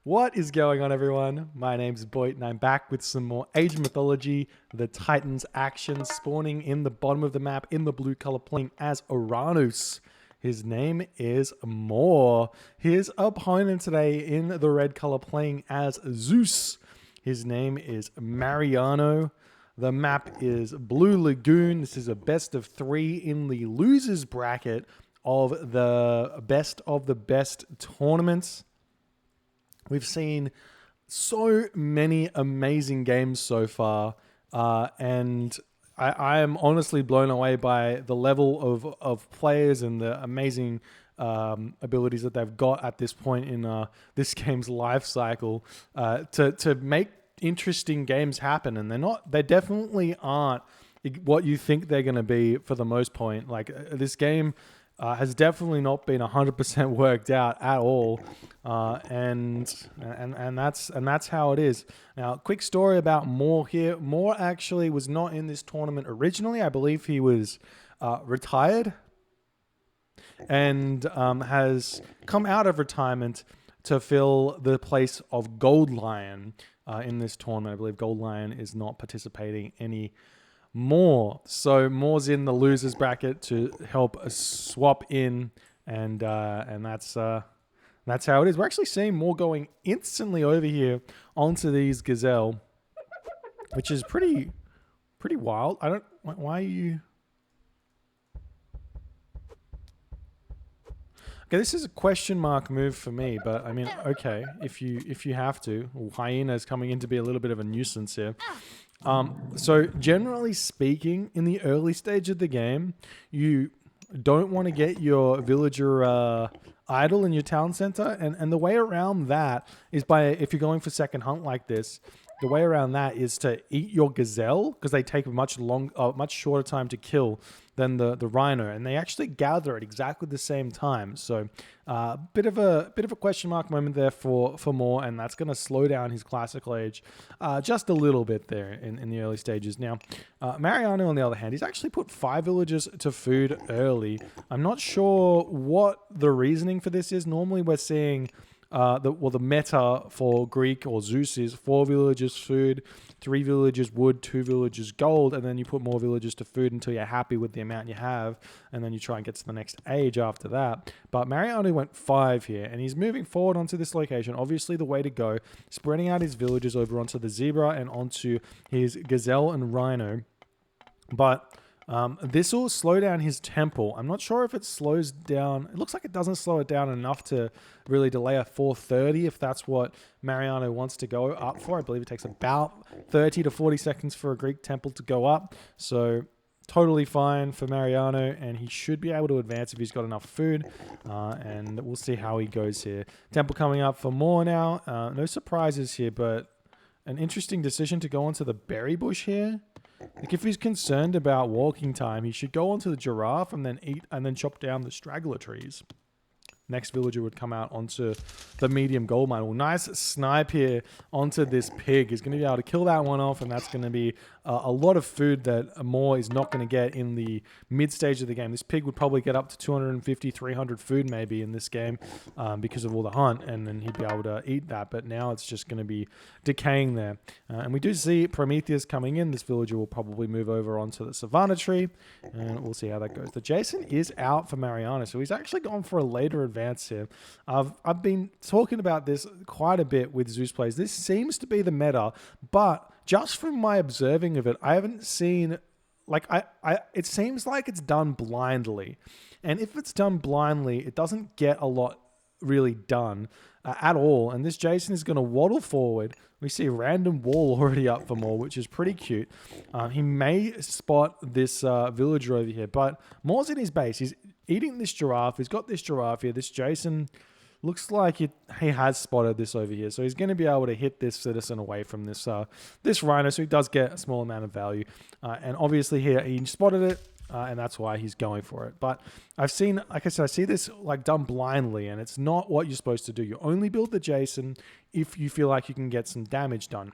What is going on, everyone? My name's Boyd, and I'm back with some more Age of Mythology. The Titans action spawning in the bottom of the map in the blue color playing as Oranos. His name is Mor. His opponent today in the red color playing as Zeus. His name is Mariano. The map is Blue Lagoon. This is a best of 3 in the losers bracket of the best tournaments. We've seen so many amazing games so far, and I am honestly blown away by the level of players and the amazing abilities that they've got at this point in this game's life cycle to make interesting games happen. And they definitely aren't what you think they're going to be for the most point. Like this game has definitely not been 100% worked out at all, and that's how it is. Now, quick story about Mor here. Mor actually was not in this tournament originally. I believe he was retired and has come out of retirement to fill the place of Gold Lion in this tournament. I believe Gold Lion is not participating anymore. So Mor's in the losers bracket to help swap in, and that's how it is. We're actually seeing Mor going instantly over here onto these gazelle, which is pretty wild. Why are you? Okay, this is a question mark move for me, but I mean, okay, if you have to. Hyena is coming in to be a little bit of a nuisance here. So generally speaking, in the early stage of the game, you don't want to get your villager idle in your town center, and the way around that is if you're going for second hunt like this, the way around that is to eat your gazelle, because they take a much shorter time to kill than the rhino, and they actually gather at exactly the same time. So bit of a question mark moment there for Mor, and that's going to slow down his classical age just a little bit there in the early stages. Now, Mariano, on the other hand, he's actually put 5 villagers to food early. I'm not sure what the reasoning for this is. Normally we're seeing the meta for Greek or Zeus is 4 villagers food, 3 villagers wood, 2 villagers gold, and then you put more villagers to food until you're happy with the amount you have, and then you try and get to the next age after that. But Mariano went 5 here, and he's moving forward onto this location. Obviously the way to go, spreading out his villagers over onto the zebra and onto his gazelle and rhino. But this will slow down his tempo. I'm not sure if it slows down. It looks like it doesn't slow it down enough to really delay a 430 if that's what Mariano wants to go up for. I believe it takes about 30 to 40 seconds for a Greek temple to go up. So totally fine for Mariano, and he should be able to advance if he's got enough food. And we'll see how he goes here. Temple coming up for Mor now. No surprises here, but an interesting decision to go onto the berry bush here. Like if he's concerned about walking time, he should go onto the giraffe and then eat and then chop down the straggler trees. Next villager would come out onto the medium gold mine. Well, nice snipe here onto this pig. He's going to be able to kill that one off, and that's going to be a lot of food that Mor is not going to get in the mid stage of the game. This pig would probably get up to 250, 300 food maybe in this game because of all the hunt, and then he'd be able to eat that. But now it's just going to be decaying there. And we do see Prometheus coming in. This villager will probably move over onto the Savannah tree, and we'll see how that goes. The Jason is out for Mariano, so he's actually gone for a later advance here. I've been talking about this quite a bit with Zeus plays. This seems to be the meta, but just from my observing of it, I haven't seen, like, it seems like it's done blindly. And if it's done blindly, it doesn't get a lot really done at all. And this Jason is going to waddle forward. We see a random wall already up for Mor, which is pretty cute. He may spot this villager over here, but Mor's in his base. He's eating this giraffe. He's got this giraffe here. This Jason looks like he has spotted this over here. So he's going to be able to hit this citizen away from this this rhino. So he does get a small amount of value. And obviously here he spotted it. And that's why he's going for it. But I've seen, like I said, I see this like done blindly, and it's not what you're supposed to do. You only build the Jason if you feel like you can get some damage done.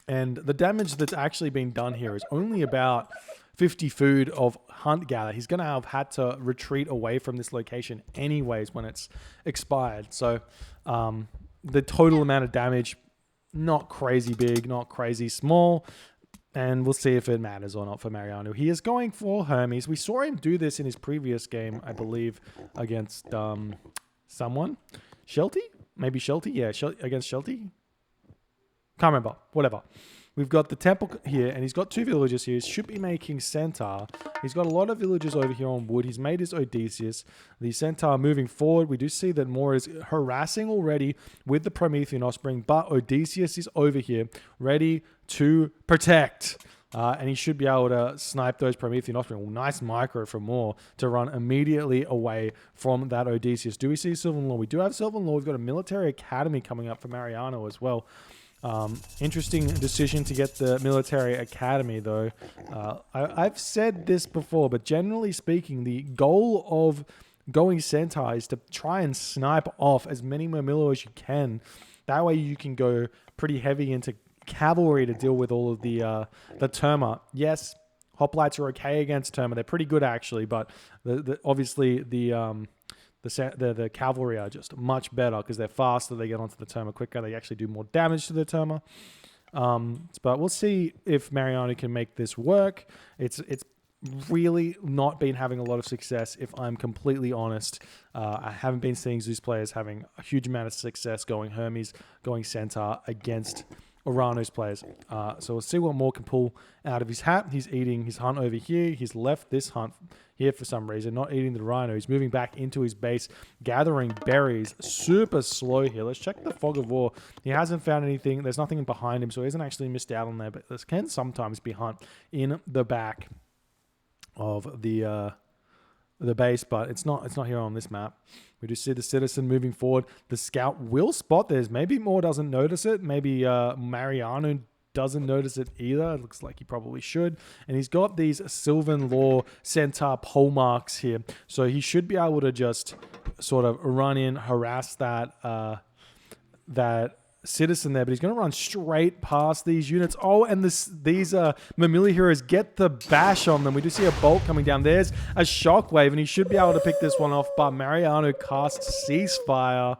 And the damage that's actually been done here is only about 50 food of hunt gather. He's going to have had to retreat away from this location anyways when it's expired. So the total amount of damage, not crazy big, not crazy small. And we'll see if it matters or not for Mariano. He is going for Hermes. We saw him do this in his previous game, I believe, against someone. Shelty? Maybe Shelty? Yeah, against Shelty. Can't remember. Whatever. We've got the temple here, and he's got 2 villagers here. He should be making centaur. He's got a lot of villagers over here on wood. He's made his Odysseus. The centaur moving forward. We do see that Moore is harassing already with the Promethean offspring, but Odysseus is over here, ready to protect. And he should be able to snipe those Promethean offspring. Well, nice micro from Moore to run immediately away from that Odysseus. Do we see Sylvan Law? We do have Sylvan Law. We've got a military academy coming up for Mariano as well. Interesting decision to get the military academy, though. I've said this before, but generally speaking, the goal of going centaur is to try and snipe off as many Murmillo as you can. That way you can go pretty heavy into cavalry to deal with all of the Terma. Yes, hoplites are okay against Terma. They're pretty good, actually, but obviously the cavalry are just much better because they're faster. They get onto the Terma quicker. They actually do more damage to the Terma. But we'll see if Mariano can make this work. It's really not been having a lot of success, if I'm completely honest. I haven't been seeing Zeus players having a huge amount of success going Hermes, going Centaur against Oranos players. So we'll see what Moore can pull out of his hat. He's eating his hunt over here. He's left this hunt here for some reason, not eating the rhino. He's moving back into his base, gathering berries. Super slow here. Let's check the Fog of War. He hasn't found anything. There's nothing behind him, so he hasn't actually missed out on there, but this can sometimes be hunt in the back of the base, but it's not here on this map. We do see the citizen moving forward. The scout will spot this. Maybe Moore doesn't notice it. Maybe Mariano doesn't notice it either. It looks like he probably should. And he's got these Sylvan Law Centaur pole marks here. So he should be able to just sort of run in, harass that citizen there, but he's going to run straight past these units. Oh, and these Mamili heroes get the bash on them. We do see a bolt coming down. There's a shockwave, and he should be able to pick this one off, but Mariano casts Ceasefire.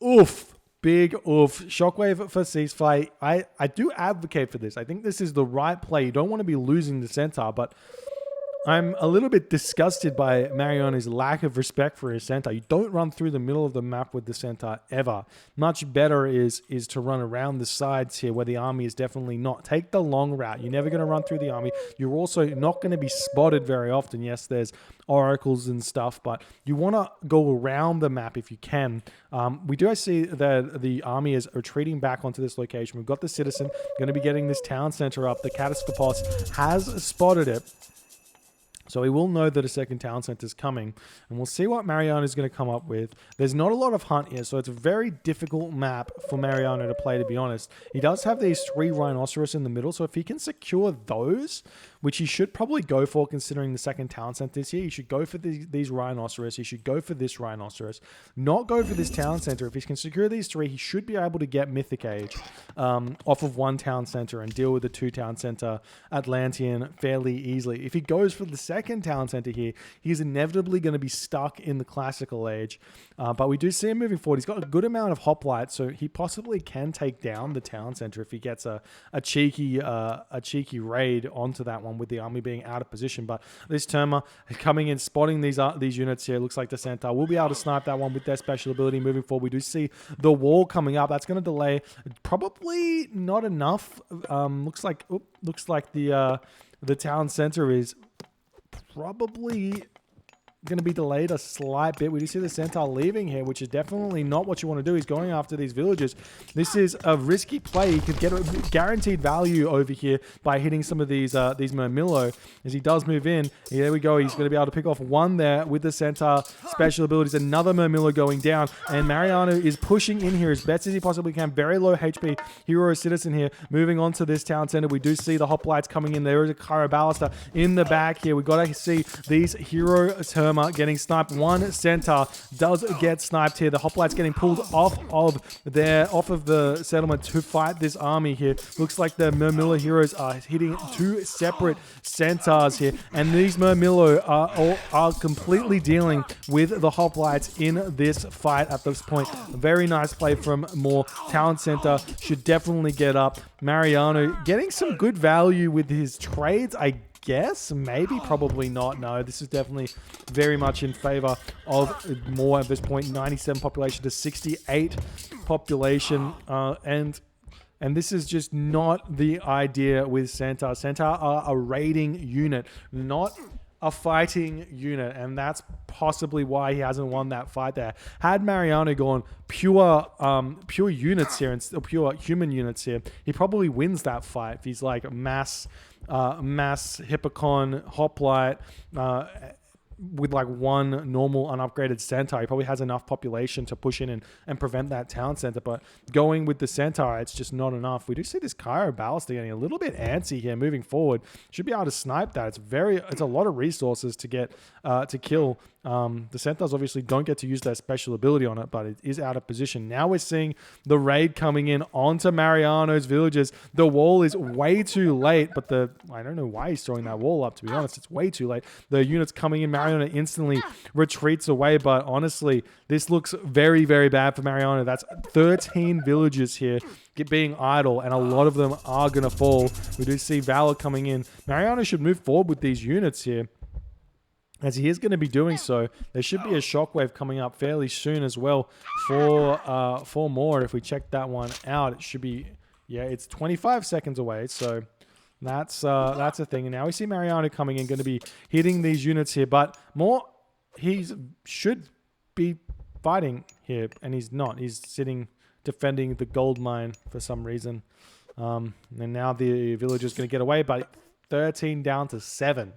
Oof. Big oof. Shockwave for Ceasefire. I do advocate for this. I think this is the right play. You don't want to be losing the Centaur, but I'm a little bit disgusted by Mariano's lack of respect for his Centaur. You don't run through the middle of the map with the Centaur ever. Much better is to run around the sides here where the army is definitely not. Take the long route. You're never going to run through the army. You're also not going to be spotted very often. Yes, there's oracles and stuff, but you want to go around the map if you can. We do see that the army is retreating back onto this location. We've got the citizen going to be getting this town center up. The Catascopos has spotted it. So we will know that a second town center is coming, and we'll see what Mariano is going to come up with. There's not a lot of hunt here, so it's a very difficult map for Mariano to play, to be honest. He does have these 3 rhinoceros in the middle, so if he can secure those, which he should probably go for considering the second town center is here, he should go for these rhinoceros. He should go for this rhinoceros, not go for this town center. If he can secure these 3, he should be able to get Mythic Age off of 1 town center and deal with the 2 town center Atlantean fairly easily. If he goes for the second town center here, he's inevitably going to be stuck in the classical age. But we do see him moving forward. He's got a good amount of hoplites, so he possibly can take down the town center if he gets a cheeky raid onto that one with the army being out of position. But this Terma coming in, spotting these units here. Looks like the Centaur will be able to snipe that one with their special ability moving forward. We do see the wall coming up. That's going to delay. Probably not enough. Looks like the town center is probably going to be delayed a slight bit. We do see the Centaur leaving here, which is definitely not what you want to do. He's going after these villagers. This is a risky play. He could get a guaranteed value over here by hitting some of these Murmillo as he does move in. There we go. He's going to be able to pick off one there with the Centaur special abilities. Another Murmillo going down, and Mariano is pushing in here as best as he possibly can. Very low HP hero citizen here. Moving on to this town center, we do see the hoplites coming in. There is a Cairo Ballista in the back here. We got to see these hero Terma Terma getting sniped. One centaur does get sniped here. The hoplites getting pulled off of the settlement to fight this army here. Looks like the Murmillo heroes are hitting two separate centaurs here, and these Murmillo are completely dealing with the hoplites in this fight at this point. Very nice play from Moore. Talent Center should definitely get up. Mariano getting some good value with his trades, I guess. Maybe, probably not. No, this is definitely very much in favor of Moore at this point. 97 population to 68 population. And this is just not the idea with Centaur. Centaur are a raiding unit, not a fighting unit, and that's possibly why he hasn't won that fight there. Had Mariano gone pure units here and pure human units here, he probably wins that fight. If he's like mass Hippocon hoplite with like one normal unupgraded centaur, he probably has enough population to push in and prevent that town center. But going with the centaur, it's just not enough. We do see this Cairo Ballista getting a little bit antsy here moving forward. Should be able to snipe that. It's a lot of resources to get to kill. The centaurs obviously don't get to use their special ability on it, but it is out of position. Now we're seeing the raid coming in onto Mariano's villages. The wall is way too late, but I don't know why he's throwing that wall up, to be honest. It's way too late. The units coming in, Mariano instantly retreats away, but honestly, this looks very, very bad for Mariano. That's 13 villages here being idle, and a lot of them are going to fall. We do see Valor coming in. Mariano should move forward with these units here, as he is going to be doing so. There should be a shockwave coming up fairly soon as well for more. If we check that one out, it should be, yeah, it's 25 seconds away. So that's a thing. And now we see Mariano coming in, going to be hitting these units here. But more, he should be fighting here, and he's not. He's sitting defending the gold mine for some reason. And now the villager's going to get away, but 13 down to 7.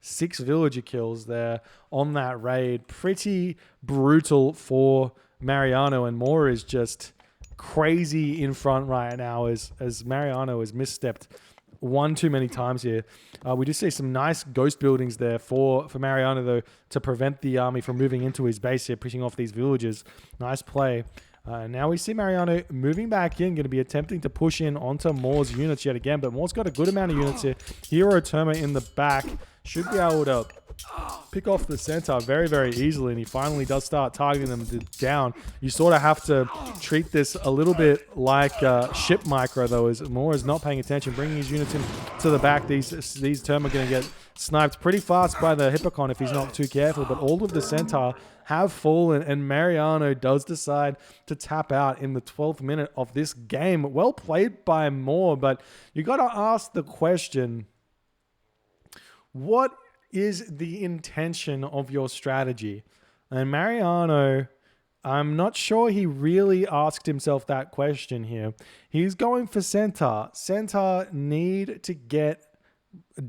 6 villager kills there on that raid. Pretty brutal for Mariano, and Moore is just crazy in front right now as Mariano has misstepped one too many times here. We do see some nice ghost buildings there for Mariano, though, to prevent the army from moving into his base here, pushing off these villagers. Nice play. Now we see Mariano moving back in, going to be attempting to push in onto Moore's units yet again, but Moore's got a good amount of units here. Hero Terma in the back should be able to pick off the centaur very, very easily, and he finally does start targeting them down. You sort of have to treat this a little bit like ship micro, though, as Moore is not paying attention, bringing his units in to the back. These Terma are going to get sniped pretty fast by the Hippocon if he's not too careful, but all of the centaur have fallen, and Mariano does decide to tap out in the 12th minute of this game. Well played by Moore, but you got to ask the question, what is the intention of your strategy? And Mariano, I'm not sure he really asked himself that question here. He's going for Centaur. Centaur need to get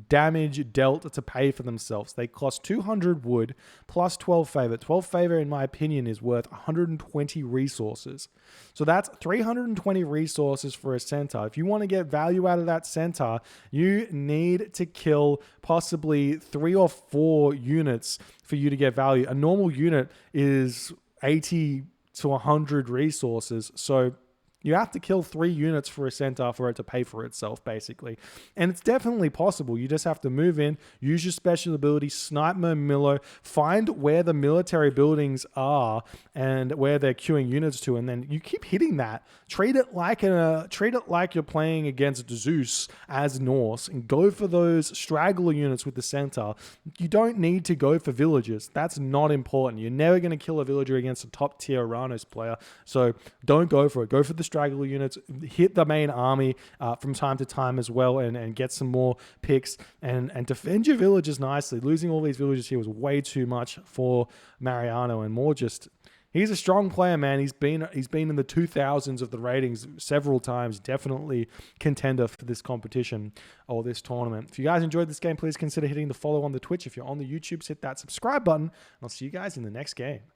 damage dealt to pay for themselves. They cost 200 wood plus 12 favor. 12 favor, in my opinion, is worth 120 resources. So that's 320 resources for a centaur. If you want to get value out of that centaur, you need to kill possibly 3 or 4 units for you to get value. A normal unit is 80 to 100 resources. So you have to kill 3 units for a centaur for it to pay for itself, basically. And it's definitely possible. You just have to move in, use your special ability, snipe Murmillo, find where the military buildings are and where they're queuing units to, and then you keep hitting that. Treat it like you're playing against Zeus as Norse, and go for those straggler units with the centaur. You don't need to go for villagers. That's not important. You're never going to kill a villager against a top tier Oranos player. So don't go for it. Go for the straggler units, hit the main army from time to time as well, and get some more picks and defend your villages nicely. Losing all these villages here was way too much for Mariano, and more just, he's a strong player, man. He's been in the 2000s of the ratings several times. Definitely contender for this competition or this tournament. If you guys enjoyed this game, please consider hitting the follow on the Twitch. If you're on the YouTube, hit that subscribe button, and I'll see you guys in the next game.